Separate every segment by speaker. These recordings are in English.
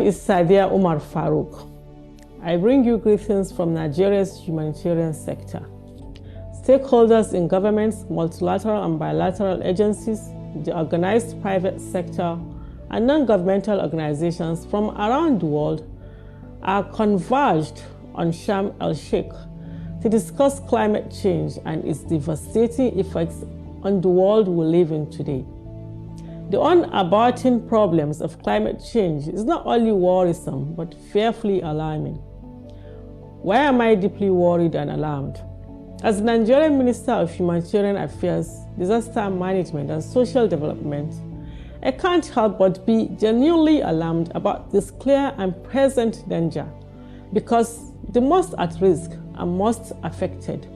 Speaker 1: is Sadia Umar Farouk. I bring you greetings from Nigeria's humanitarian sector. Stakeholders in governments, multilateral and bilateral agencies, the organized private sector, and non-governmental organizations from around the world are converged on Sharm el-Sheikh to discuss climate change and its devastating effects on the world we live in today. The unabating problems of climate change is not only worrisome, but fearfully alarming. Why am I deeply worried and alarmed? As the Nigerian Minister of Humanitarian Affairs, Disaster Management and Social Development, I can't help but be genuinely alarmed about this clear and present danger, because the most at risk and most affected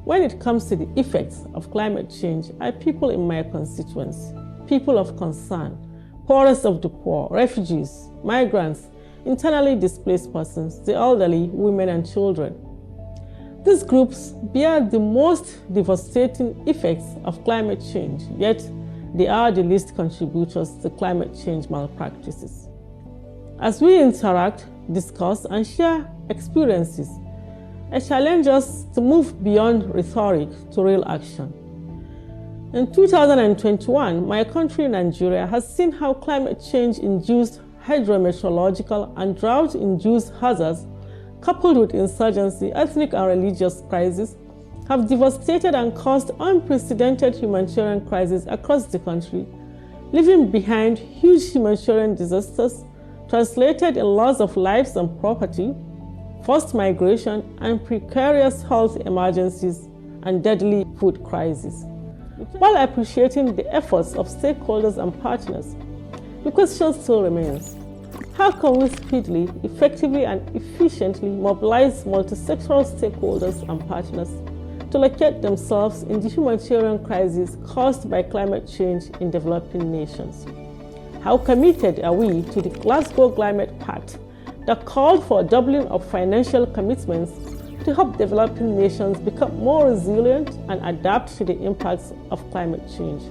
Speaker 1: when it comes to the effects of climate change are people in my constituents, people of concern, poorest of the poor, refugees, migrants, internally displaced persons, the elderly, women and children. These groups bear the most devastating effects of climate change, yet they are the least contributors to climate change malpractices. As we interact, discuss and share experiences, I challenge us to move beyond rhetoric to real action. In 2021, my country, Nigeria, has seen how climate change-induced hydrometeorological and drought-induced hazards, coupled with insurgency, ethnic and religious crises, have devastated and caused unprecedented humanitarian crises across the country, leaving behind huge humanitarian disasters, translated in loss of lives and property, forced migration, and precarious health emergencies and deadly food crises. While appreciating the efforts of stakeholders and partners, the question still remains: how can we speedily, effectively, and efficiently mobilize multi-sectoral stakeholders and partners to locate themselves in the humanitarian crisis caused by climate change in developing nations? How committed are we to the Glasgow Climate Pact that called for a doubling of financial commitments to help developing nations become more resilient and adapt to the impacts of climate change?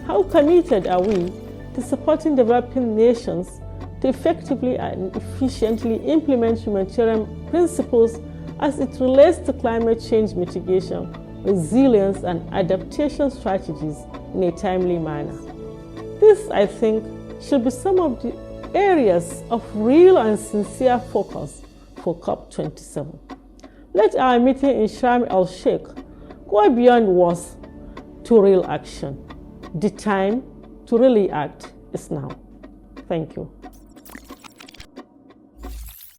Speaker 1: How committed are we to supporting developing nations to effectively and efficiently implement humanitarian principles as it relates to climate change mitigation, resilience, and adaptation strategies in a timely manner? This, I think, should be some of the areas of real and sincere focus for COP27. Let our meeting in Sharm el-Sheikh go beyond words to real action. The time to really act is now. Thank you.